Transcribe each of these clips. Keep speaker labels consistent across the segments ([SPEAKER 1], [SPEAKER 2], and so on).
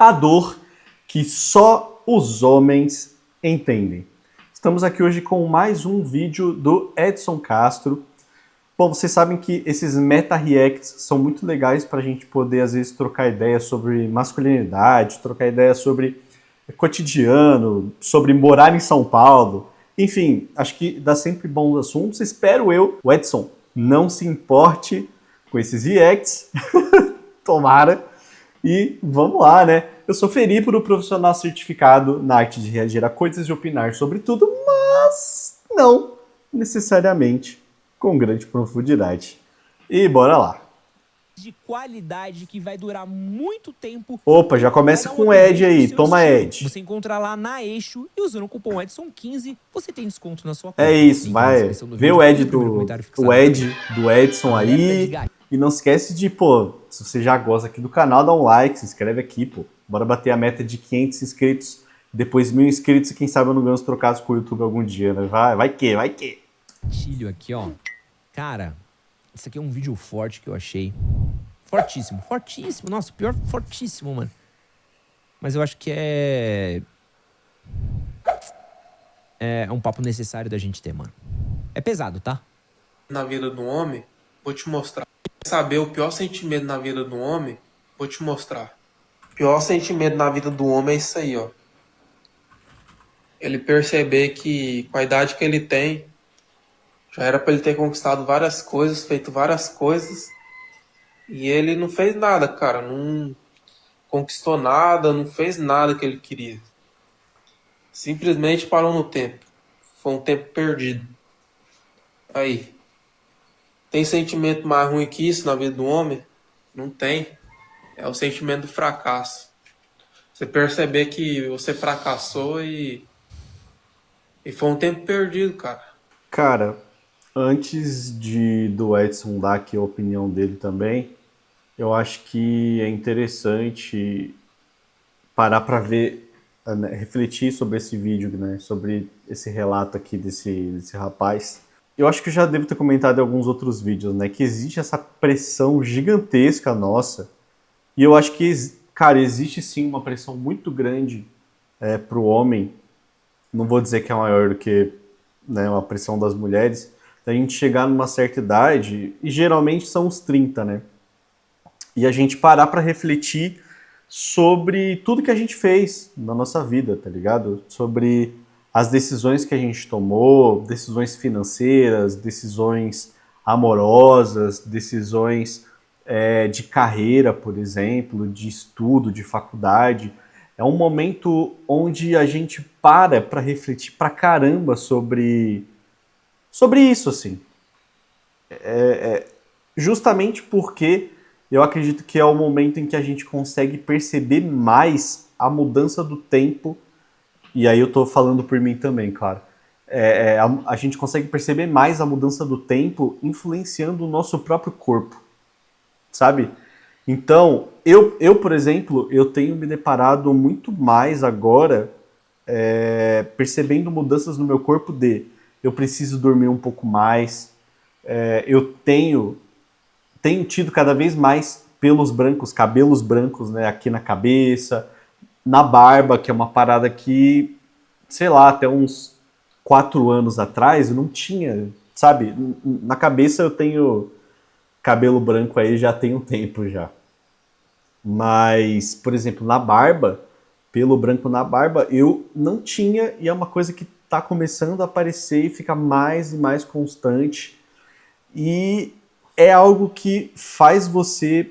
[SPEAKER 1] A dor que só os homens entendem. Estamos aqui hoje com mais um vídeo do Edson Castro. Bom, vocês sabem que esses meta-reacts são muito legais para a gente poder, às vezes, trocar ideias sobre masculinidade, trocar ideias sobre cotidiano, sobre morar em São Paulo. Enfim, acho que dá sempre bons assuntos. Espero o Edson, não se importe com esses reacts. Tomara. E vamos lá, né? Eu sou Feríparo, profissional certificado na arte de reagir a coisas e opinar sobre tudo, mas não necessariamente com grande profundidade. E bora lá.
[SPEAKER 2] De qualidade que vai durar muito tempo.
[SPEAKER 1] Opa, já começa com o Ed aí. Toma, Ed.
[SPEAKER 2] Você encontra lá na Eixo e usando o cupom Edson15, você tem desconto na sua conta.
[SPEAKER 1] É isso, vai. Vê o Ed do Edson aí. E não esquece de, pô, se você já gosta aqui do canal, dá um like, se inscreve aqui, pô. Bora bater a meta de 500 inscritos, depois 1000 inscritos e quem sabe eu não ganho os trocados com o YouTube algum dia, né? Vai que.
[SPEAKER 2] Gatilho aqui, ó. Cara, isso aqui é um vídeo forte que eu achei. Fortíssimo. Nossa, pior fortíssimo, mano. Mas eu acho que é um papo necessário da gente ter, mano. É pesado, tá?
[SPEAKER 3] Na vida do homem, vou te mostrar. Quer saber o pior sentimento na vida do homem? Vou te mostrar. O pior sentimento na vida do homem é isso aí, ó. Ele perceber que com a idade que ele tem, já era pra ele ter conquistado várias coisas, feito várias coisas, e ele não fez nada, cara. Não conquistou nada, não fez nada que ele queria. Simplesmente parou no tempo. Foi um tempo perdido. Aí. Tem sentimento mais ruim que isso na vida do homem? Não tem. É o sentimento do fracasso. Você perceber que você fracassou e foi um tempo perdido, cara.
[SPEAKER 1] Cara, antes do Edson dar aqui a opinião dele também, eu acho que é interessante parar para ver, né, refletir sobre esse vídeo, né, sobre esse relato aqui desse rapaz. Eu acho que eu já devo ter comentado em alguns outros vídeos, né, que existe essa pressão gigantesca nossa, e eu acho que, cara, existe sim uma pressão muito grande pro homem, não vou dizer que é maior do que, né, uma pressão das mulheres, da gente chegar numa certa idade, e geralmente são os 30, né, e a gente parar para refletir sobre tudo que a gente fez na nossa vida, tá ligado? Sobre as decisões que a gente tomou, decisões financeiras, decisões amorosas, decisões de carreira, por exemplo, de estudo, de faculdade. É um momento onde a gente para refletir pra caramba sobre isso, assim. Justamente porque eu acredito que é o momento em que a gente consegue perceber mais a mudança do tempo, e aí eu tô falando por mim também, claro. A gente consegue perceber mais a mudança do tempo influenciando o nosso próprio corpo, sabe? Então, eu por exemplo, eu tenho me deparado muito mais agora percebendo mudanças no meu corpo eu preciso dormir um pouco mais, eu tenho tido cada vez mais cabelos brancos, né, aqui na cabeça, na barba, que é uma parada que, sei lá, até uns 4 anos atrás eu não tinha, sabe? Na cabeça eu tenho cabelo branco aí já tem um tempo já. Mas, por exemplo, na barba, pelo branco na barba, eu não tinha, e é uma coisa que tá começando a aparecer e fica mais e mais constante. E é algo que faz você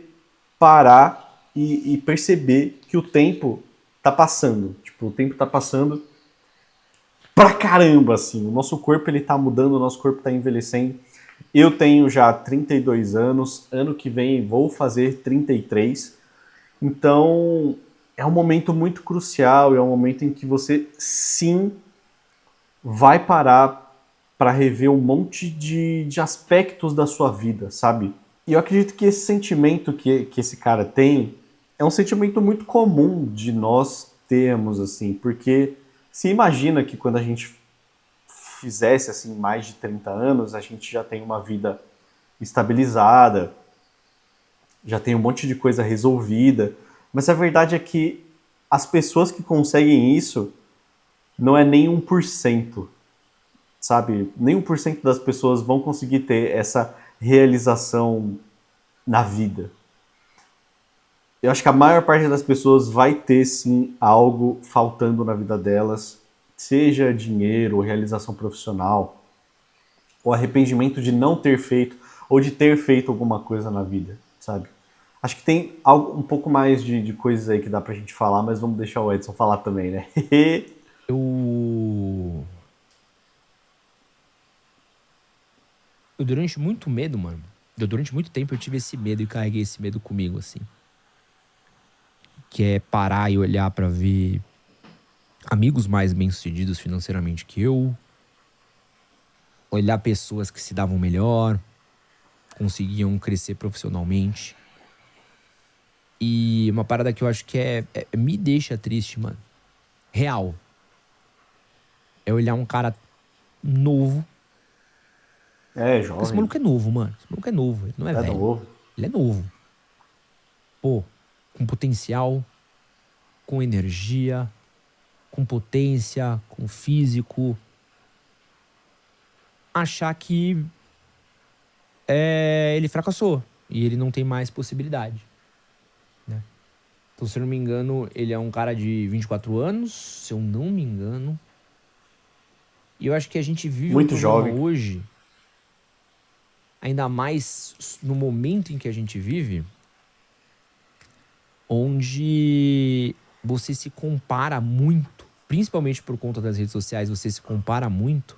[SPEAKER 1] parar e perceber que o tempo tá passando. Tipo, o tempo tá passando pra caramba, assim. O nosso corpo, ele tá mudando, o nosso corpo tá envelhecendo. Eu tenho já 32 anos, ano que vem vou fazer 33. Então, é um momento muito crucial, é um momento em que você, sim, vai parar para rever um monte de aspectos da sua vida, sabe? E eu acredito que esse sentimento que esse cara tem é um sentimento muito comum de nós termos, assim, porque se imagina que quando a gente fizesse, assim, mais de 30 anos, a gente já tem uma vida estabilizada, já tem um monte de coisa resolvida, mas a verdade é que as pessoas que conseguem isso não é nem 1%, sabe? Nem 1% das pessoas vão conseguir ter essa realização na vida. Eu acho que a maior parte das pessoas vai ter, sim, algo faltando na vida delas, seja dinheiro, realização profissional, ou arrependimento de não ter feito, ou de ter feito alguma coisa na vida, sabe? Acho que tem algo, um pouco mais de coisas aí que dá pra gente falar, mas vamos deixar o Edson falar também, né?
[SPEAKER 2] Eu. Eu durante muito medo, mano. Durante muito tempo eu tive esse medo e carreguei esse medo comigo, assim. Que é parar e olhar pra ver amigos mais bem-sucedidos financeiramente que eu. Olhar pessoas que se davam melhor, conseguiam crescer profissionalmente. E uma parada que eu acho que me deixa triste, mano. Real. É olhar um cara novo.
[SPEAKER 1] É,
[SPEAKER 2] Porque esse
[SPEAKER 1] jovem,
[SPEAKER 2] maluco é novo, mano. Esse maluco é novo, ele não é
[SPEAKER 1] é
[SPEAKER 2] velho.
[SPEAKER 1] novo.
[SPEAKER 2] Ele é novo. Pô, com potencial, com energia, com potência, com físico. Achar que ele fracassou e ele não tem mais possibilidade, né? Então, se eu não me engano, ele é um cara de 24 anos, se eu não me engano. E eu acho que a gente vive um
[SPEAKER 1] Muito
[SPEAKER 2] problema
[SPEAKER 1] jovem.
[SPEAKER 2] hoje, ainda mais no momento em que a gente vive, onde você se compara muito, principalmente por conta das redes sociais, você se compara muito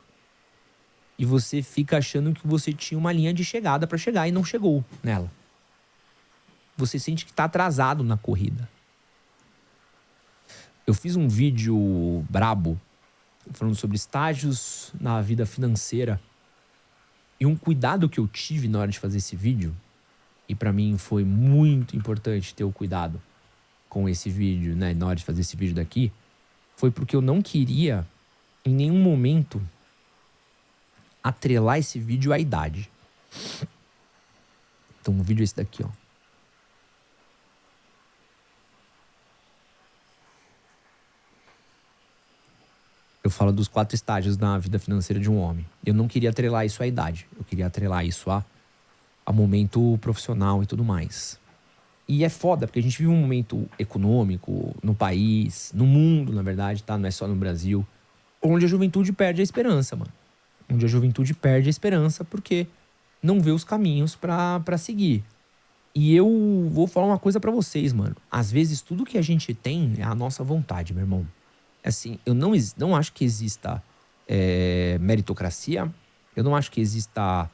[SPEAKER 2] e você fica achando que você tinha uma linha de chegada pra chegar e não chegou nela. Você sente que tá atrasado na corrida. Eu fiz um vídeo brabo falando sobre estágios na vida financeira e um cuidado que eu tive na hora de fazer esse vídeo, e pra mim foi muito importante ter o cuidado com esse vídeo, né, na hora de fazer esse vídeo daqui, foi porque eu não queria em nenhum momento atrelar esse vídeo à idade. Então o vídeo é esse daqui, ó. Eu falo dos 4 estágios na vida financeira de um homem. Eu não queria atrelar isso à idade. Eu queria atrelar isso a momento profissional e tudo mais. E é foda, porque a gente vive um momento econômico no país, no mundo, na verdade, tá? Não é só no Brasil, onde a juventude perde a esperança, mano. Onde a juventude perde a esperança porque não vê os caminhos pra seguir. E eu vou falar uma coisa pra vocês, mano. Às vezes tudo que a gente tem é a nossa vontade, meu irmão. Assim, eu não acho que exista meritocracia. Eu não acho que exista...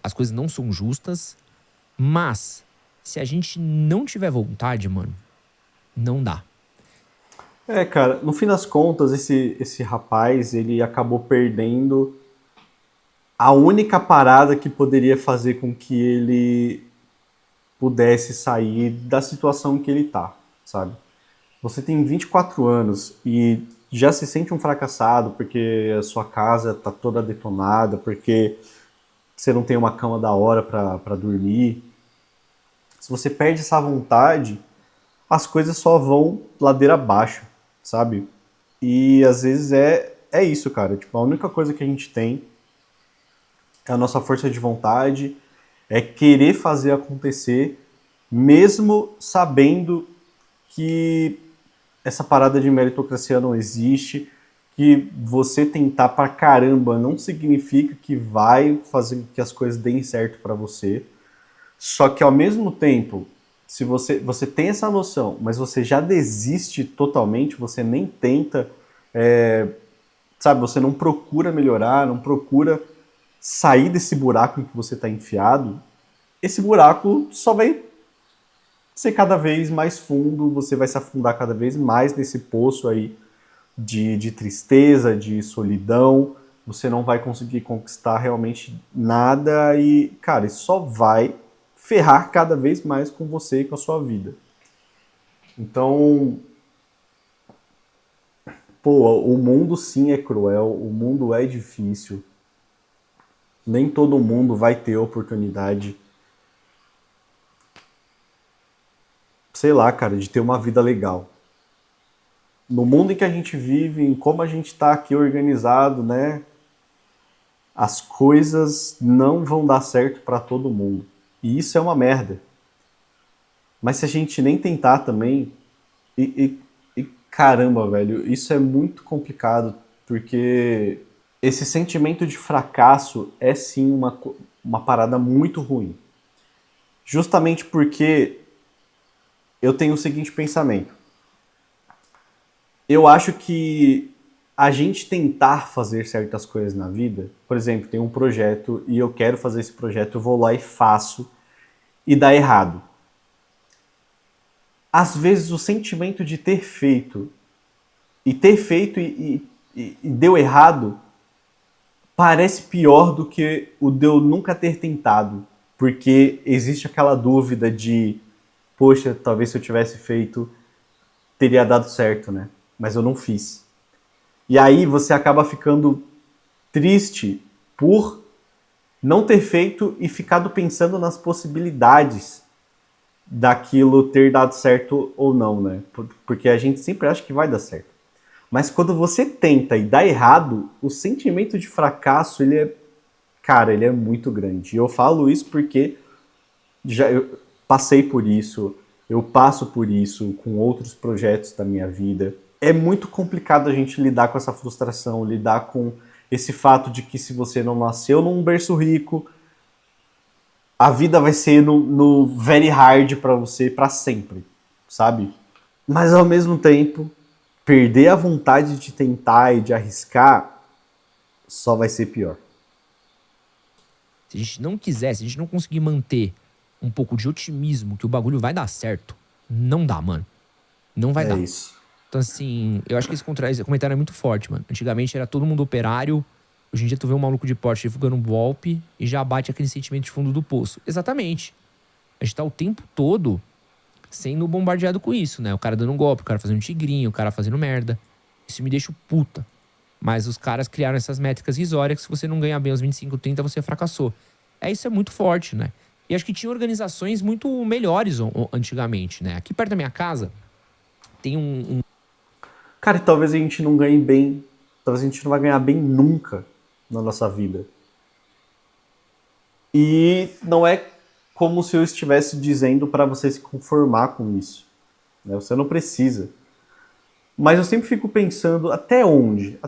[SPEAKER 2] as coisas não são justas. Mas, se a gente não tiver vontade, mano, não dá.
[SPEAKER 1] É, cara, no fim das contas, esse rapaz, ele acabou perdendo a única parada que poderia fazer com que ele pudesse sair da situação que ele tá, sabe? Você tem 24 anos e já se sente um fracassado porque a sua casa tá toda detonada, porque você não tem uma cama da hora pra dormir. Se você perde essa vontade, as coisas só vão ladeira abaixo, sabe? E às vezes é isso, cara. Tipo, a única coisa que a gente tem é a nossa força de vontade, é querer fazer acontecer, mesmo sabendo que essa parada de meritocracia não existe, que você tentar pra caramba não significa que vai fazer com que as coisas deem certo pra você. Só que ao mesmo tempo, se você tem essa noção, mas você já desiste totalmente, você nem tenta, sabe, você não procura melhorar, não procura sair desse buraco em que você está enfiado, esse buraco só vai ser cada vez mais fundo, você vai se afundar cada vez mais nesse poço aí de tristeza, de solidão, você não vai conseguir conquistar realmente nada e, cara, isso só vai ferrar cada vez mais com você e com a sua vida. Então, pô, o mundo sim é cruel, o mundo é difícil, nem todo mundo vai ter oportunidade. sei lá, cara, de ter uma vida legal. No mundo em que a gente vive, em como a gente tá aqui organizado, né? As coisas não vão dar certo para todo mundo. E isso é uma merda. Mas se a gente nem tentar também, e caramba, velho, isso é muito complicado, porque esse sentimento de fracasso é sim uma parada muito ruim. Justamente porque eu tenho o seguinte pensamento. Eu acho que a gente tentar fazer certas coisas na vida, por exemplo, tem um projeto e eu quero fazer esse projeto, eu vou lá e faço e dá errado. Às vezes o sentimento de ter feito e deu errado parece pior do que o de eu nunca ter tentado, porque existe aquela dúvida de, poxa, talvez se eu tivesse feito teria dado certo, né? Mas eu não fiz. E aí você acaba ficando triste por não ter feito e ficado pensando nas possibilidades daquilo ter dado certo ou não, né? Porque a gente sempre acha que vai dar certo. Mas quando você tenta e dá errado, o sentimento de fracasso, cara, ele é muito grande. E eu falo isso porque eu passei por isso, eu passo por isso com outros projetos da minha vida. É muito complicado a gente lidar com essa frustração, lidar com esse fato de que se você não nasceu num berço rico, a vida vai ser no very hard pra você pra sempre, sabe? Mas ao mesmo tempo, perder a vontade de tentar e de arriscar só vai ser pior.
[SPEAKER 2] Se a gente não quiser, se a gente não conseguir manter um pouco de otimismo que o bagulho vai dar certo, não dá, mano. Não vai
[SPEAKER 1] É
[SPEAKER 2] dar.
[SPEAKER 1] isso.
[SPEAKER 2] Então, assim, eu acho que esse comentário é muito forte, mano. Antigamente era todo mundo operário. Hoje em dia tu vê um maluco de Porsche divulgando um golpe e já bate aquele sentimento de fundo do poço. Exatamente. A gente tá o tempo todo sendo bombardeado com isso, né? O cara dando um golpe, o cara fazendo tigrinho, o cara fazendo merda. Isso me deixa puta. Mas os caras criaram essas métricas risórias que se você não ganhar bem aos 25, 30, você fracassou. Isso é muito forte, né? E acho que tinha organizações muito melhores antigamente, né? Aqui perto da minha casa tem um.
[SPEAKER 1] Cara, e talvez a gente não ganhe bem, talvez a gente não vai ganhar bem nunca na nossa vida. E não é como se eu estivesse dizendo para você se conformar com isso, né? Você não precisa. Mas eu sempre fico pensando até onde,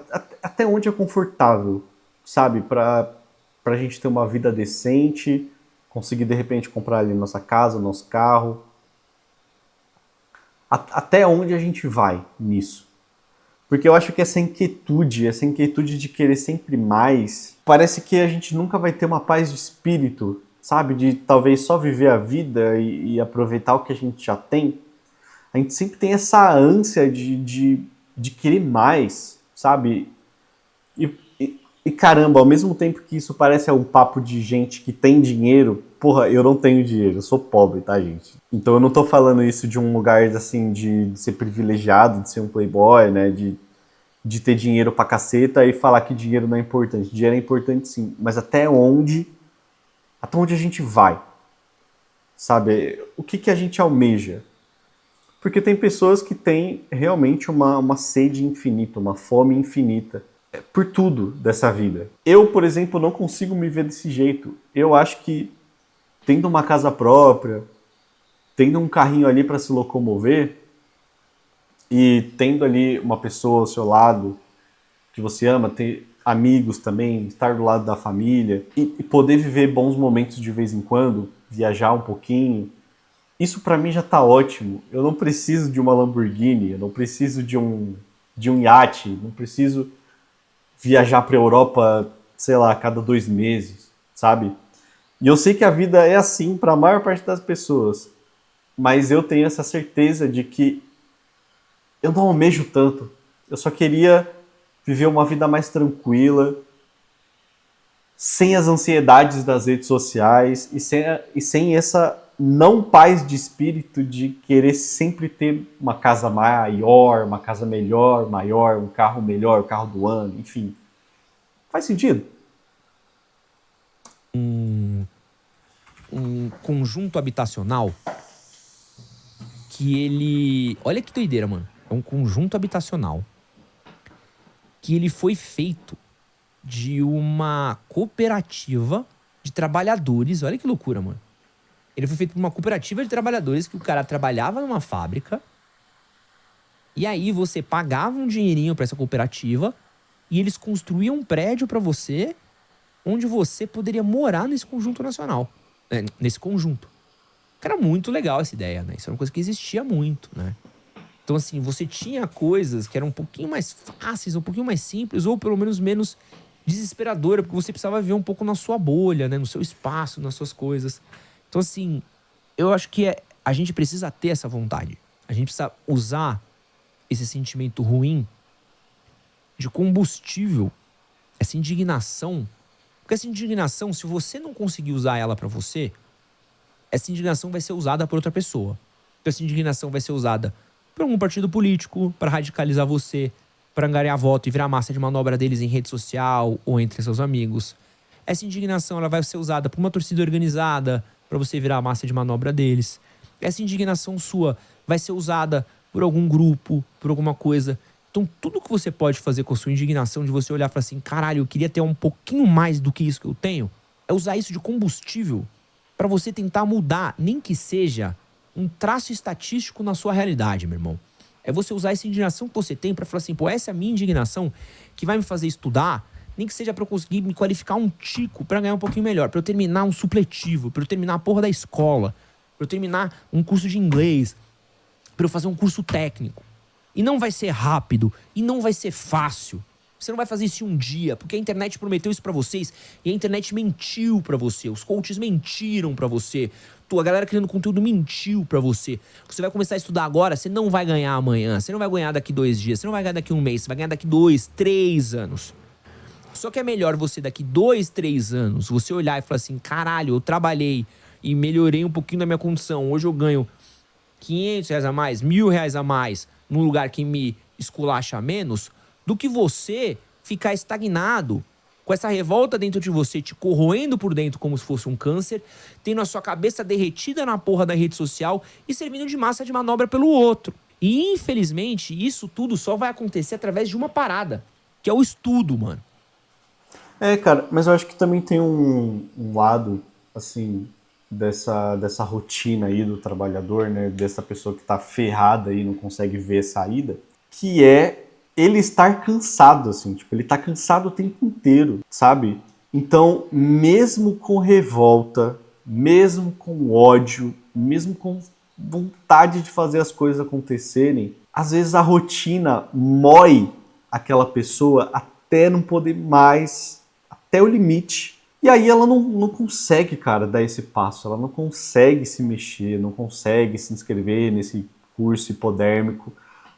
[SPEAKER 1] até onde é confortável, sabe, pra gente ter uma vida decente, conseguir de repente comprar ali nossa casa, nosso carro. Até onde a gente vai nisso? Porque eu acho que essa inquietude de querer sempre mais, parece que a gente nunca vai ter uma paz de espírito, sabe? De talvez só viver a vida e aproveitar o que a gente já tem. A gente sempre tem essa ânsia de querer mais, sabe? E caramba, ao mesmo tempo que isso parece um papo de gente que tem dinheiro, porra, eu não tenho dinheiro, eu sou pobre, tá, gente? Então eu não tô falando isso de um lugar, assim, de ser privilegiado, de ser um playboy, né, de ter dinheiro pra caceta e falar que dinheiro não é importante. Dinheiro é importante sim, mas até onde a gente vai, sabe? O que a gente almeja? Porque tem pessoas que têm realmente uma sede infinita, uma fome infinita por tudo dessa vida. Eu, por exemplo, não consigo me ver desse jeito. Eu acho que tendo uma casa própria, tendo um carrinho ali para se locomover e tendo ali uma pessoa ao seu lado que você ama, ter amigos também, estar do lado da família e poder viver bons momentos de vez em quando, viajar um pouquinho, isso para mim já tá ótimo. Eu não preciso de uma Lamborghini, eu não preciso de um iate, não preciso viajar para Europa, sei lá, a cada 2 meses, sabe? E eu sei que a vida é assim para a maior parte das pessoas, mas eu tenho essa certeza de que eu não almejo tanto. Eu só queria viver uma vida mais tranquila, sem as ansiedades das redes sociais e sem essa não paz de espírito de querer sempre ter uma casa maior, uma casa melhor, maior, um carro melhor, o carro do ano, enfim. Faz sentido?
[SPEAKER 2] Um conjunto habitacional que ele... Olha que doideira, mano. É um conjunto habitacional que ele foi feito de uma cooperativa de trabalhadores. Olha que loucura, mano. Ele foi feito por uma cooperativa de trabalhadores que o cara trabalhava numa fábrica e aí você pagava um dinheirinho pra essa cooperativa e eles construíam um prédio pra você onde você poderia morar nesse conjunto nacional. Nesse conjunto. Era muito legal essa ideia, né? Isso era uma coisa que existia muito, né? Então, assim, você tinha coisas que eram um pouquinho mais fáceis, um pouquinho mais simples, ou pelo menos menos desesperadora, porque você precisava viver um pouco na sua bolha, né? No seu espaço, nas suas coisas. Então, assim, eu acho que a gente precisa ter essa vontade. A gente precisa usar esse sentimento ruim de combustível, essa indignação. Porque essa indignação, se você não conseguir usar ela pra você, essa indignação vai ser usada por outra pessoa. Então, essa indignação vai ser usada por algum partido político para radicalizar você, para angariar voto e virar massa de manobra deles em rede social ou entre seus amigos. Essa indignação ela vai ser usada por uma torcida organizada para você virar massa de manobra deles. Essa indignação sua vai ser usada por algum grupo, por alguma coisa. Então, tudo que você pode fazer com a sua indignação, de você olhar e falar assim, caralho, eu queria ter um pouquinho mais do que isso que eu tenho, é usar isso de combustível para você tentar mudar, nem que seja um traço estatístico na sua realidade, meu irmão. É você usar essa indignação que você tem para falar assim, pô, essa é a minha indignação que vai me fazer estudar, nem que seja para eu conseguir me qualificar um tico para ganhar um pouquinho melhor, para eu terminar um supletivo, para eu terminar a porra da escola, para eu terminar um curso de inglês, para eu fazer um curso técnico. E não vai ser rápido, e não vai ser fácil. Você não vai fazer isso em um dia, porque a internet prometeu isso pra vocês e a internet mentiu pra você. Os coaches mentiram pra você. A galera criando conteúdo mentiu pra você. Você vai começar a estudar agora, você não vai ganhar amanhã, você não vai ganhar daqui 2 dias, você não vai ganhar daqui 1 mês, você vai ganhar daqui 2, 3 anos. Só que é melhor você daqui 2, 3 anos, você olhar e falar assim, caralho, eu trabalhei e melhorei um pouquinho da minha condição. Hoje eu ganho R$500 a mais, R$1.000 a mais, num lugar que me esculacha menos, do que você ficar estagnado, com essa revolta dentro de você, te corroendo por dentro como se fosse um câncer, tendo a sua cabeça derretida na porra da rede social e servindo de massa de manobra pelo outro. E, infelizmente, isso tudo só vai acontecer através de uma parada, que é o estudo, mano.
[SPEAKER 1] Cara, mas eu acho que também tem um lado, assim, dessa rotina aí do trabalhador, né, dessa pessoa que tá ferrada e não consegue ver saída, que é ele estar cansado, assim, tipo, ele tá cansado o tempo inteiro, sabe? Então, mesmo com revolta, mesmo com ódio, mesmo com vontade de fazer as coisas acontecerem, às vezes a rotina mói aquela pessoa até não poder mais, até o limite. E aí ela não consegue, cara, dar esse passo, ela não consegue se mexer, não consegue se inscrever nesse curso hipodérmico.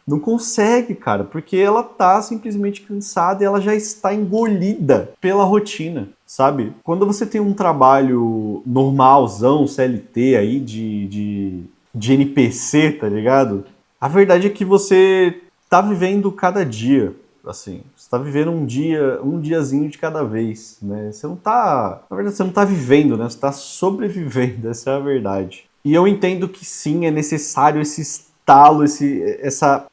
[SPEAKER 1] Não consegue, cara, porque ela tá simplesmente cansada e ela já está engolida pela rotina, sabe? Quando você tem um trabalho normalzão, CLT aí, de NPC, tá ligado? A verdade é que você tá vivendo cada dia, assim. Você tá vivendo um diazinho de cada vez, né? Você não tá... Na verdade, você não tá vivendo, né? Você tá sobrevivendo, essa é a verdade. E eu entendo que sim, é necessário esse estalo,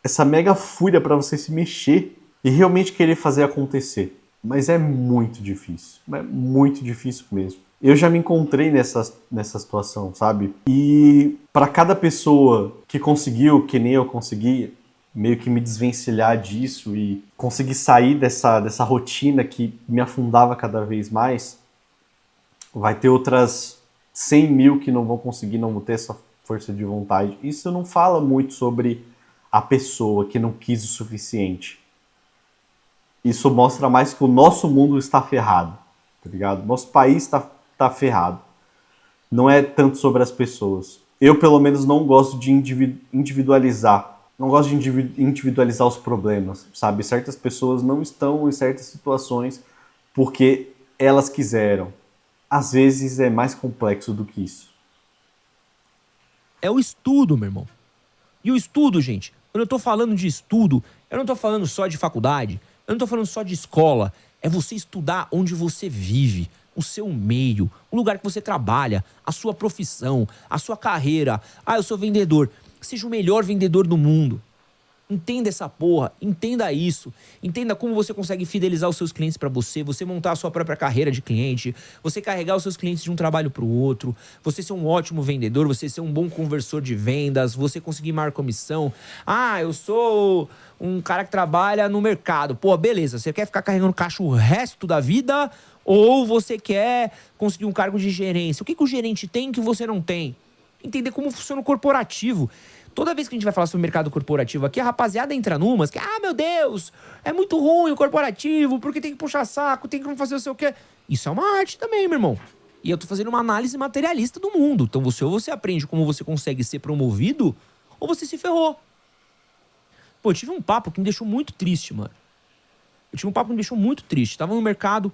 [SPEAKER 1] essa mega fúria para você se mexer e realmente querer fazer acontecer. Mas é muito difícil mesmo. Eu já me encontrei nessa situação, sabe? E para cada pessoa que conseguiu, que nem eu consegui, meio que me desvencilhar disso e conseguir sair dessa rotina que me afundava cada vez mais, vai ter outras 100 mil que não vão conseguir, não vão ter essa força de vontade. Isso não fala muito sobre a pessoa que não quis o suficiente. Isso mostra mais que o nosso mundo está ferrado, tá ligado? Nosso país tá ferrado. Não é tanto sobre as pessoas. Eu, pelo menos, não gosto de individualizar. Não gosto de individualizar os problemas, sabe? Certas pessoas não estão em certas situações porque elas quiseram. Às vezes é mais complexo do que isso.
[SPEAKER 2] É o estudo, meu irmão. E o estudo, gente, quando eu tô falando de estudo, eu não tô falando só de faculdade, eu não tô falando só de escola. É você estudar onde você vive, o seu meio, o lugar que você trabalha, a sua profissão, a sua carreira. Ah, eu sou vendedor. Seja o melhor vendedor do mundo. Entenda essa porra, entenda isso. Entenda como você consegue fidelizar os seus clientes pra você, você montar a sua própria carreira de cliente, você carregar os seus clientes de um trabalho pro outro, você ser um ótimo vendedor, você ser um bom conversor de vendas, você conseguir maior comissão. Ah, eu sou um cara que trabalha no mercado. Pô, beleza, você quer ficar carregando caixa o resto da vida ou você quer conseguir um cargo de gerência? O que o gerente tem que você não tem? Entender como funciona o corporativo. Toda vez que a gente vai falar sobre o mercado corporativo aqui, a rapaziada entra numas que, meu Deus, é muito ruim o corporativo, porque tem que puxar saco, tem que fazer o seu quê. Isso é uma arte também, meu irmão. E eu tô fazendo uma análise materialista do mundo. Então ou você aprende como você consegue ser promovido, ou você se ferrou. Pô, eu tive um papo que me deixou muito triste, mano. Tava no mercado,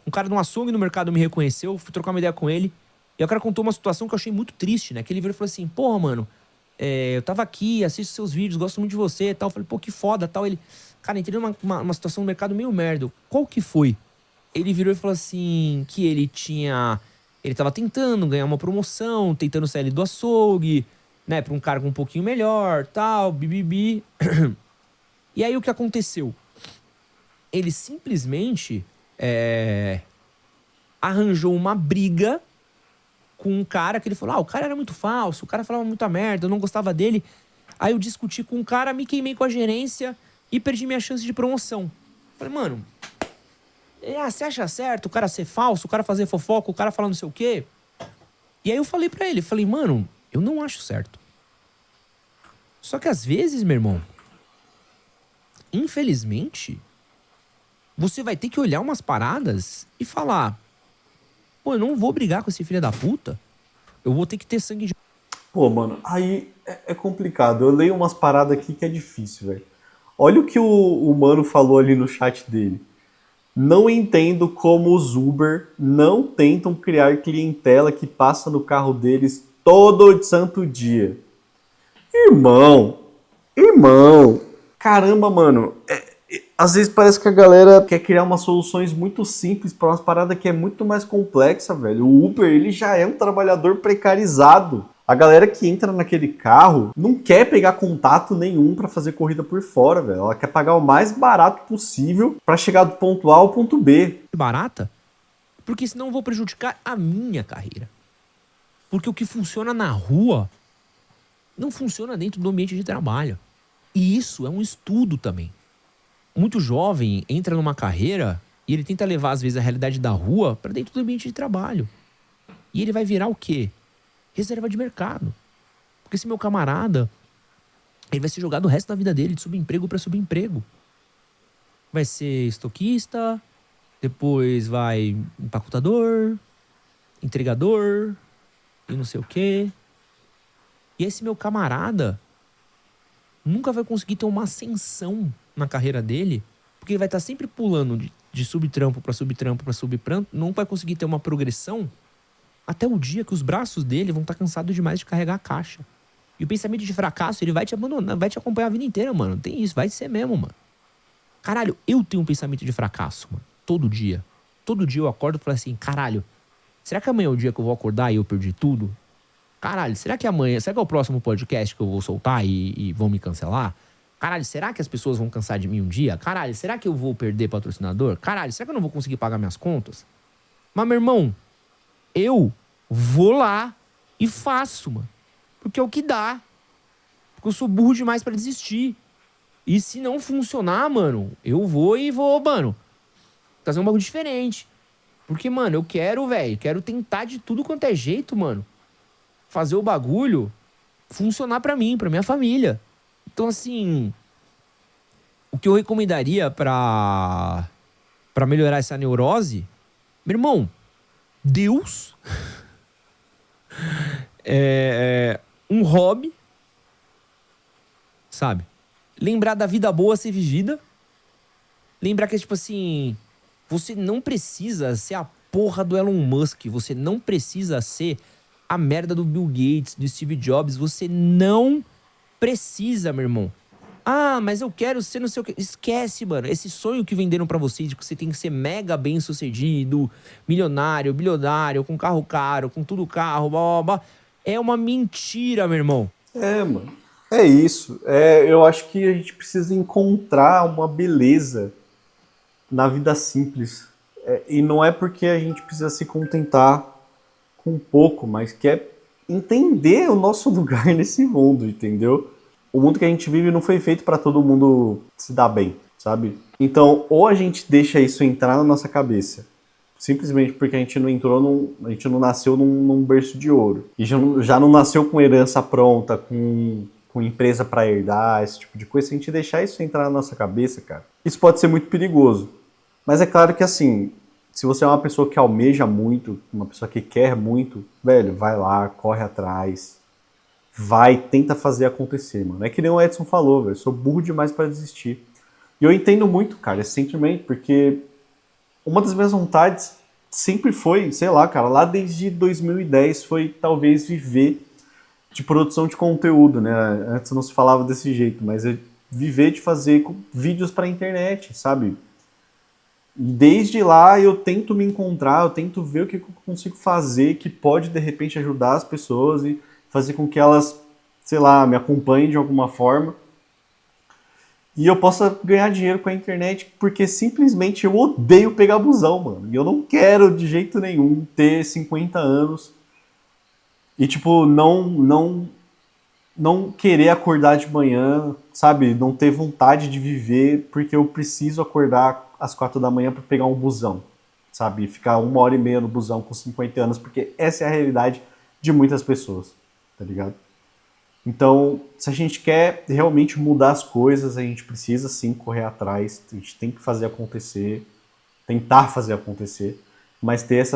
[SPEAKER 2] um cara de um açougue no mercado me reconheceu, fui trocar uma ideia com ele, e o cara contou uma situação que eu achei muito triste, né? Que ele virou e falou assim, porra, mano, eu tava aqui, assisto seus vídeos, gosto muito de você e tal. Eu falei, pô, que foda, tal. Ele, cara, entrei numa situação no mercado meio merda. Qual que foi? Ele virou e falou assim, que ele tava tentando ganhar uma promoção, tentando sair do açougue, né, pra um cargo um pouquinho melhor, tal, bibibi. E aí o que aconteceu? Ele simplesmente arranjou uma briga com um cara que ele falou, o cara era muito falso, o cara falava muita merda, eu não gostava dele. Aí eu discuti com o cara, me queimei com a gerência e perdi minha chance de promoção. Falei, mano, você acha certo o cara ser falso, o cara fazer fofoca, o cara falar não sei o quê? E aí eu falei pra ele, mano, eu não acho certo. Só que às vezes, meu irmão, infelizmente, você vai ter que olhar umas paradas e falar, pô, eu não vou brigar com esse filho da puta. Eu vou ter que ter sangue de...
[SPEAKER 1] Pô, mano, aí é complicado. Eu leio umas paradas aqui que é difícil, velho. Olha o que o mano falou ali no chat dele. Não entendo como os Uber não tentam criar clientela que passa no carro deles todo santo dia. Irmão. Caramba, mano. Às vezes parece que a galera quer criar umas soluções muito simples para umas paradas que é muito mais complexa, velho. O Uber, ele já é um trabalhador precarizado. A galera que entra naquele carro não quer pegar contato nenhum para fazer corrida por fora, velho. Ela quer pagar o mais barato possível para chegar do ponto A ao ponto B.
[SPEAKER 2] Barata? Porque senão eu vou prejudicar a minha carreira. Porque o que funciona na rua não funciona dentro do ambiente de trabalho. E isso é um estudo também. Muito jovem entra numa carreira e ele tenta levar, às vezes, a realidade da rua para dentro do ambiente de trabalho. E ele vai virar o quê? Reserva de mercado. Porque esse meu camarada, ele vai ser jogado o resto da vida dele de subemprego para subemprego. Vai ser estoquista, depois vai empacotador, entregador e não sei o quê. E esse meu camarada nunca vai conseguir ter uma ascensão na carreira dele, porque ele vai estar sempre pulando de subtrampo para subtrampo para subtrampo, não vai conseguir ter uma progressão até o dia que os braços dele vão estar cansados demais de carregar a caixa. E o pensamento de fracasso, ele vai te abandonar, vai te acompanhar a vida inteira, mano. Tem isso, vai ser mesmo, mano. Caralho, eu tenho um pensamento de fracasso, mano. Todo dia. Todo dia eu acordo e falo assim, caralho, será que amanhã é o dia que eu vou acordar e eu perdi tudo? Caralho, será que é o próximo podcast que eu vou soltar e vão me cancelar? Caralho, será que as pessoas vão cansar de mim um dia? Caralho, será que eu vou perder patrocinador? Caralho, será que eu não vou conseguir pagar minhas contas? Mas, meu irmão, eu vou lá e faço, mano. Porque é o que dá. Porque eu sou burro demais pra desistir. E se não funcionar, mano, eu vou, mano, fazer um bagulho diferente. Porque, mano, eu quero tentar de tudo quanto é jeito, mano, fazer o bagulho funcionar pra mim, pra minha família. Então, assim, o que eu recomendaria pra melhorar essa neurose, meu irmão, Deus, um hobby, sabe? Lembrar da vida boa a ser vivida. Lembrar que, tipo assim, você não precisa ser a porra do Elon Musk, você não precisa ser a merda do Bill Gates, do Steve Jobs, você não precisa, meu irmão. Ah, mas eu quero ser não sei o que. Esquece, mano. Esse sonho que venderam pra você de que você tem que ser mega bem sucedido, milionário, bilionário, com carro caro, com tudo carro, blá, blá, blá, é uma mentira, meu irmão.
[SPEAKER 1] É, mano. É isso. Eu acho que a gente precisa encontrar uma beleza na vida simples. E não é porque a gente precisa se contentar com pouco, mas que é entender o nosso lugar nesse mundo, entendeu? O mundo que a gente vive não foi feito para todo mundo se dar bem, sabe? Então, ou a gente deixa isso entrar na nossa cabeça, simplesmente porque a gente não entrou a gente não nasceu num berço de ouro. E já não nasceu com herança pronta, com empresa para herdar, esse tipo de coisa. Se a gente deixar isso entrar na nossa cabeça, cara, isso pode ser muito perigoso. Mas é claro que assim, se você é uma pessoa que almeja muito, uma pessoa que quer muito, velho, vai lá, corre atrás, vai, tenta fazer acontecer, mano. É que nem o Edson falou, velho, eu sou burro demais para desistir. E eu entendo muito, cara, esse sentimento, porque uma das minhas vontades sempre foi, sei lá, cara, lá desde 2010 foi talvez viver de produção de conteúdo, né? Antes não se falava desse jeito, mas é viver de fazer vídeos para internet, sabe? Desde lá eu tento me encontrar, eu tento ver o que eu consigo fazer que pode de repente ajudar as pessoas e fazer com que elas, sei lá, me acompanhem de alguma forma e eu possa ganhar dinheiro com a internet, porque simplesmente eu odeio pegar busão, mano. E eu não quero de jeito nenhum ter 50 anos e tipo não querer acordar de manhã, sabe? Não ter vontade de viver porque eu preciso acordar às 4 da manhã para pegar um busão, sabe? E ficar 1h30 no busão com 50 anos, porque essa é a realidade de muitas pessoas, tá ligado? Então, se a gente quer realmente mudar as coisas, a gente precisa sim correr atrás, a gente tem que fazer acontecer, tentar fazer acontecer, mas ter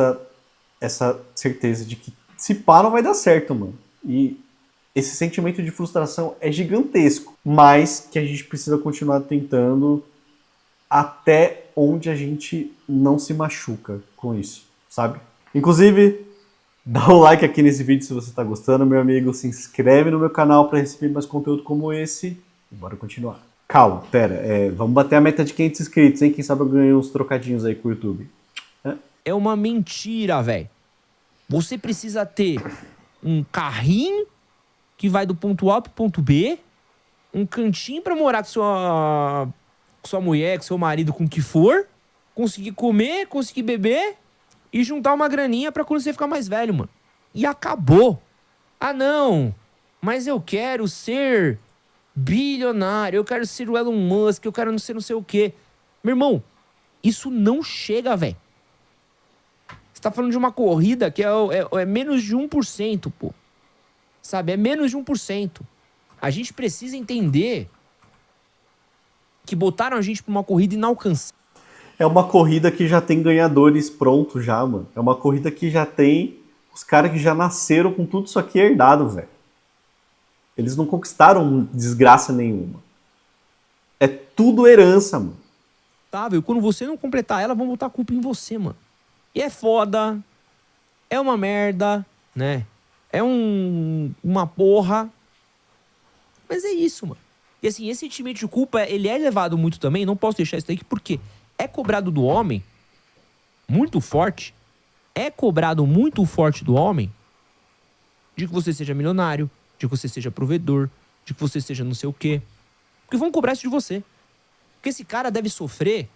[SPEAKER 1] essa certeza de que se pá não vai dar certo, mano. E esse sentimento de frustração é gigantesco, mas que a gente precisa continuar tentando até onde a gente não se machuca com isso, sabe? Inclusive, dá um like aqui nesse vídeo se você está gostando, meu amigo, se inscreve no meu canal para receber mais conteúdo como esse e bora continuar. Calma, pera, vamos bater a meta de 500 inscritos, hein? Quem sabe eu ganho uns trocadinhos aí com o YouTube.
[SPEAKER 2] É uma mentira, velho. Você precisa ter um carrinho que vai do ponto A pro ponto B, um cantinho pra morar com sua mulher, com seu marido, com o que for, conseguir comer, conseguir beber e juntar uma graninha pra quando você ficar mais velho, mano. E acabou. Ah, não, mas eu quero ser bilionário, eu quero ser o Elon Musk, eu quero não ser não sei o quê. Meu irmão, isso não chega, velho. Você tá falando de uma corrida que é menos de 1%, pô. Sabe? É menos de 1%. A gente precisa entender que botaram a gente pra uma corrida inalcançável.
[SPEAKER 1] É uma corrida que já tem ganhadores prontos já, mano. É uma corrida que já tem os caras que já nasceram com tudo isso aqui herdado, velho. Eles não conquistaram desgraça nenhuma. É tudo herança, mano.
[SPEAKER 2] E quando você não completar ela, vão botar a culpa em você, mano. E é foda. É uma merda, né? É uma porra. Mas é isso, mano. E assim, esse sentimento de culpa, ele é levado muito também, não posso deixar isso daí, porque é cobrado do homem muito forte. É cobrado muito forte do homem de que você seja milionário, de que você seja provedor, de que você seja não sei o quê. Porque vão cobrar isso de você. Porque esse cara deve sofrer.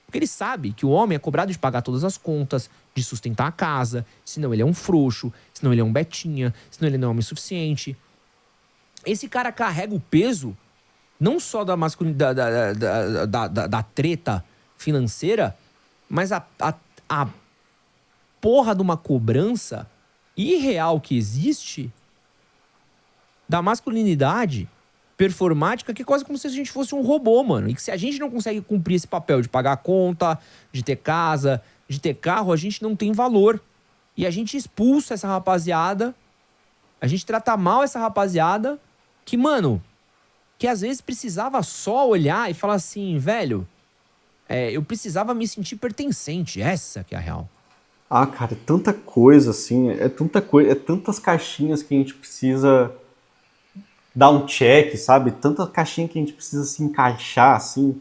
[SPEAKER 2] Porque ele sabe que o homem é cobrado de pagar todas as contas, de sustentar a casa, senão ele é um frouxo, senão ele é um betinha, senão ele não é homem suficiente. Esse cara carrega o peso não só da masculinidade, da treta financeira, mas a porra de uma cobrança irreal que existe da masculinidade performática, que é quase como se a gente fosse um robô, mano. E que se a gente não consegue cumprir esse papel de pagar a conta, de ter casa, de ter carro, a gente não tem valor. E a gente expulsa essa rapaziada, a gente trata mal essa rapaziada que, mano, que às vezes precisava só olhar e falar assim, velho, eu precisava me sentir pertencente, essa que é a real.
[SPEAKER 1] Ah, cara, é tanta coisa, assim, é tanta coisa, é tantas caixinhas que a gente precisa dar um check, sabe? Tanta caixinha que a gente precisa se encaixar, assim,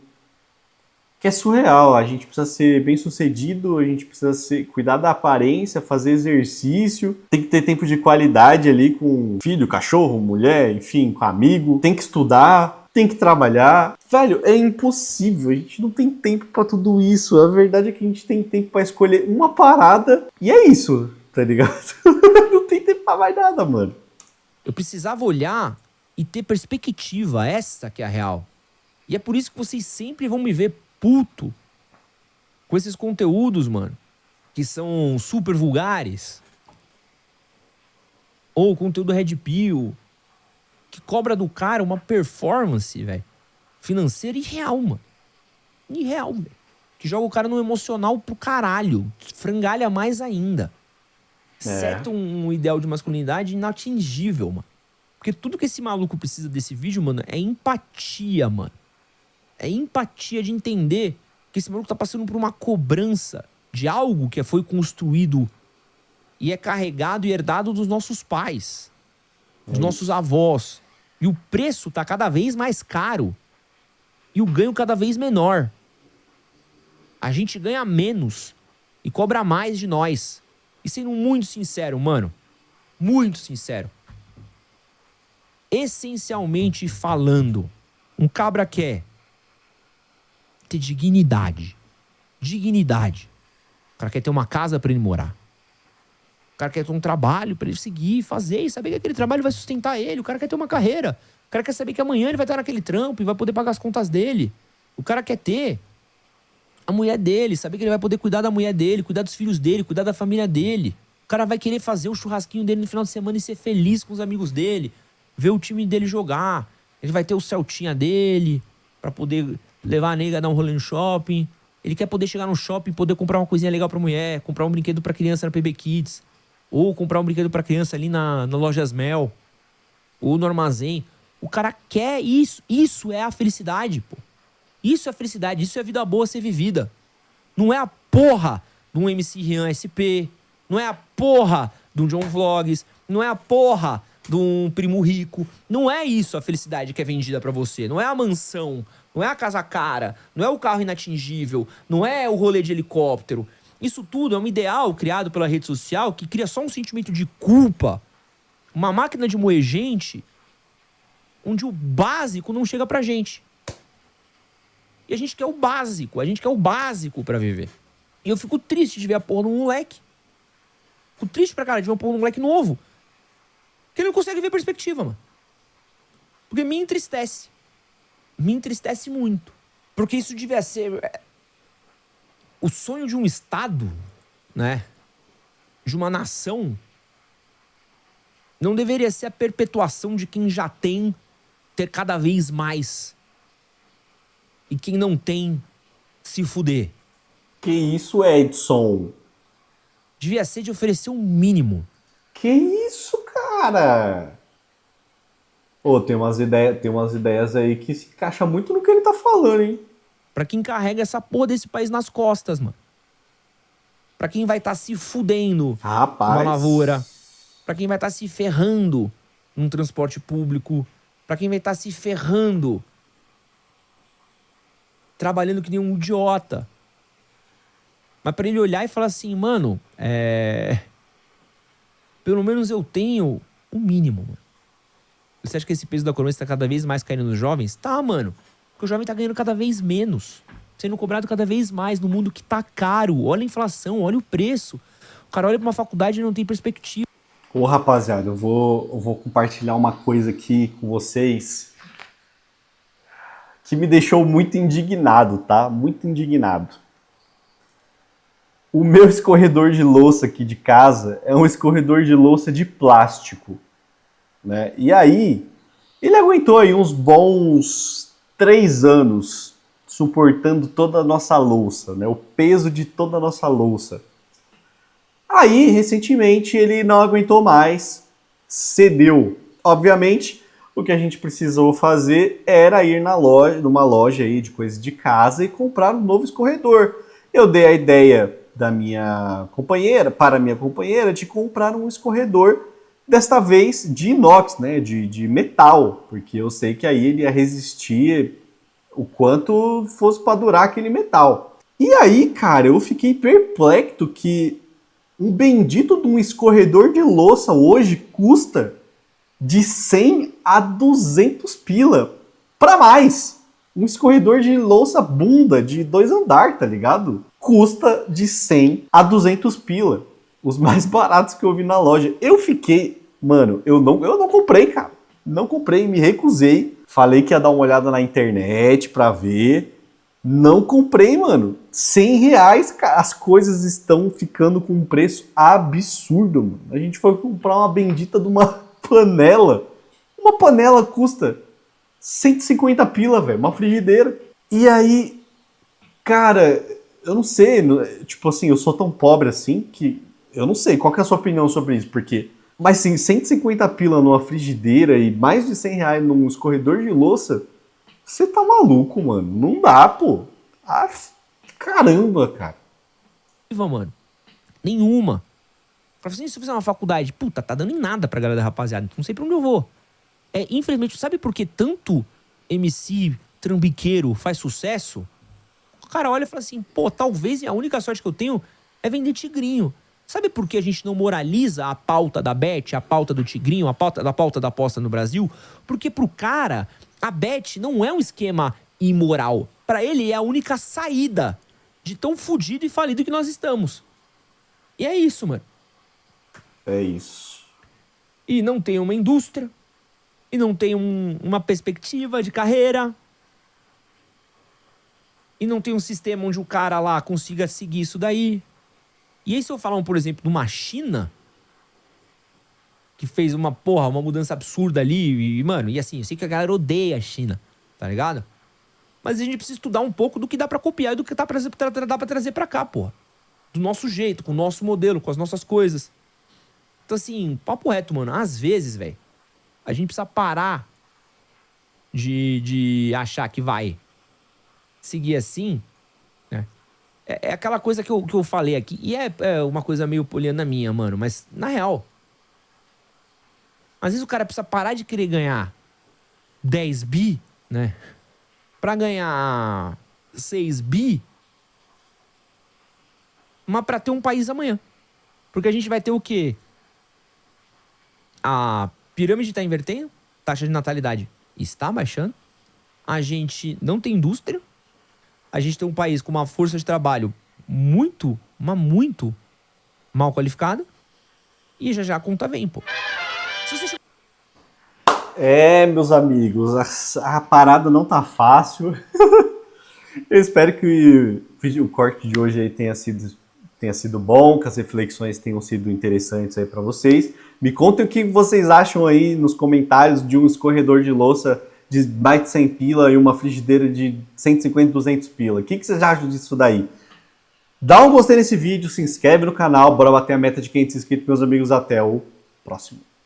[SPEAKER 1] que é surreal. A gente precisa ser bem sucedido, a gente precisa cuidar da aparência, fazer exercício, tem que ter tempo de qualidade ali com filho, cachorro, mulher, enfim, com amigo, tem que estudar, tem que trabalhar. Velho, é impossível, a gente não tem tempo pra tudo isso. A verdade é que a gente tem tempo pra escolher uma parada e é isso, tá ligado? Não tem tempo pra mais nada, mano.
[SPEAKER 2] Eu precisava olhar e ter perspectiva, essa que é a real. E é por isso que vocês sempre vão me ver puto com esses conteúdos, mano, que são super vulgares. Ou conteúdo Red Pill, que cobra do cara uma performance, velho, financeira irreal, mano. Irreal, velho. Que joga o cara no emocional pro caralho. Frangalha mais ainda. Seta um ideal de masculinidade inatingível, mano. Porque tudo que esse maluco precisa desse vídeo, mano, é empatia, mano. É empatia de entender que esse maluco tá passando por uma cobrança de algo que foi construído e é carregado e herdado dos nossos pais, dos nossos avós. E o preço tá cada vez mais caro e o ganho cada vez menor. A gente ganha menos e cobra mais de nós. E sendo muito sincero, mano, muito sincero, essencialmente falando, um cabra quer ter dignidade. Dignidade. O cara quer ter uma casa pra ele morar. O cara quer ter um trabalho pra ele seguir, fazer e saber que aquele trabalho vai sustentar ele. O cara quer ter uma carreira. O cara quer saber que amanhã ele vai estar naquele trampo e vai poder pagar as contas dele. O cara quer ter a mulher dele, saber que ele vai poder cuidar da mulher dele, cuidar dos filhos dele, cuidar da família dele. O cara vai querer fazer o churrasquinho dele no final de semana e ser feliz com os amigos dele, ver o time dele jogar. Ele vai ter o Celtinha dele pra poder levar a nega a dar um rolê no shopping. Ele quer poder chegar no shopping, poder comprar uma coisinha legal pra mulher, comprar um brinquedo pra criança na PB Kids, ou comprar um brinquedo pra criança ali na Lojas Mel, ou no armazém. O cara quer isso. Isso é a felicidade, pô. Isso é a felicidade, isso é a vida boa a ser vivida. Não é a porra de um MC Rian SP, não é a porra de um John Vlogs, não é a porra de um Primo Rico. Não é isso a felicidade que é vendida pra você. Não é a mansão, não é a casa cara, não é o carro inatingível, não é o rolê de helicóptero. Isso tudo é um ideal criado pela rede social que cria só um sentimento de culpa, uma máquina de moer gente, onde o básico não chega pra gente. E a gente quer o básico pra viver. E eu fico triste de ver a porra de um moleque. Fico triste pra cara de ver a porra de um moleque novo. Que ele não consegue ver perspectiva, mano. Porque me entristece. Me entristece muito. Porque isso devia ser o sonho de um Estado, né? De uma nação. Não deveria ser a perpetuação de quem já tem ter cada vez mais. E quem não tem, se fuder.
[SPEAKER 1] Que isso, Edson?
[SPEAKER 2] Devia ser de oferecer um mínimo.
[SPEAKER 1] Que isso, cara? Pô, tem umas ideias aí que se encaixa muito no que ele tá falando, hein?
[SPEAKER 2] Pra quem carrega essa porra desse país nas costas, mano. Pra quem vai estar se fudendo
[SPEAKER 1] Rapaz.
[SPEAKER 2] numa lavoura. Pra quem vai estar se ferrando num transporte público. Pra quem vai estar se ferrando trabalhando que nem um idiota. Mas pra ele olhar e falar assim, mano, pelo menos eu tenho o mínimo, mano. Você acha que esse peso da coroa está cada vez mais caindo nos jovens? Tá, mano. Porque o jovem tá ganhando cada vez menos. Sendo cobrado cada vez mais no mundo que tá caro. Olha a inflação, olha o preço. O cara olha pra uma faculdade e não tem perspectiva.
[SPEAKER 1] Ô, rapaziada, eu vou compartilhar uma coisa aqui com vocês que me deixou muito indignado, tá? Muito indignado. O meu escorredor de louça aqui de casa é um escorredor de louça de plástico, né? E aí, ele aguentou aí uns bons 3 anos suportando toda a nossa louça, né? O peso de toda a nossa louça. Aí, recentemente, ele não aguentou mais, cedeu. Obviamente, o que a gente precisou fazer era ir numa loja aí de coisas de casa e comprar um novo escorredor. Eu dei a ideia para minha companheira de comprar um escorredor, desta vez de inox, né, de metal, porque eu sei que aí ele ia resistir o quanto fosse para durar aquele metal. E aí, cara, eu fiquei perplexo que um bendito de um escorredor de louça hoje custa de 100 a 200 pila para mais. Um escorredor de louça bunda de 2 andares, tá ligado? Custa de 100 a 200 pila. Os mais baratos que eu vi na loja. Eu fiquei... Mano, eu não comprei, cara. Não comprei, me recusei. Falei que ia dar uma olhada na internet pra ver. Não comprei, mano. R$100, cara. As coisas estão ficando com um preço absurdo, mano. A gente foi comprar uma bendita de uma panela. Uma panela custa 150 pila, velho. Uma frigideira. E aí, cara, eu não sei. Tipo assim, eu sou tão pobre assim que eu não sei. Qual que é a sua opinião sobre isso? Porque... Mas sim, 150 pila numa frigideira e mais de R$100 num escorredor de louça, você tá maluco, mano. Não dá, pô. Ah, caramba, cara.
[SPEAKER 2] Mano, nenhuma. Falei assim, se eu fizer uma faculdade, puta, tá dando em nada pra galera da rapaziada. Não sei pra onde eu vou. Infelizmente, sabe por que tanto MC trambiqueiro faz sucesso? O cara olha e fala assim, pô, talvez a única sorte que eu tenho é vender tigrinho. Sabe por que a gente não moraliza a pauta da bet, a pauta do tigrinho, a pauta da aposta no Brasil? Porque pro cara, a bet não é um esquema imoral. Pra ele é a única saída de tão fudido e falido que nós estamos. E é isso, mano.
[SPEAKER 1] É isso.
[SPEAKER 2] E não tem uma indústria, e não tem uma perspectiva de carreira, e não tem um sistema onde o cara lá consiga seguir isso daí. E aí se eu falar, por exemplo, de uma China que fez uma mudança absurda ali, e, mano, e assim, eu sei que a galera odeia a China, tá ligado? Mas a gente precisa estudar um pouco do que dá pra copiar e do que dá pra trazer pra cá, porra. Do nosso jeito, com o nosso modelo, com as nossas coisas. Então assim, papo reto, mano, às vezes, velho, a gente precisa parar de achar que vai seguir assim, né? É aquela coisa que eu falei aqui. E é uma coisa meio poliana minha, mano. Mas, na real, às vezes o cara precisa parar de querer ganhar 10 bi, né? Pra ganhar 6 bi. Mas pra ter um país amanhã. Porque a gente vai ter o quê? A pirâmide tá invertendo. Taxa de natalidade está baixando. A gente não tem indústria. A gente tem um país com uma força de trabalho muito, mas muito mal qualificada. E já a conta vem, pô.
[SPEAKER 1] Meus amigos, a parada não tá fácil. Eu espero que o corte de hoje aí tenha sido bom, que as reflexões tenham sido interessantes aí pra vocês. Me contem o que vocês acham aí nos comentários de um escorredor de louça de mais de 100 pila e uma frigideira de 150, 200 pila. O que vocês acham disso daí? Dá um gostei nesse vídeo, se inscreve no canal, bora bater a meta de 500 inscritos, meus amigos. Até o próximo.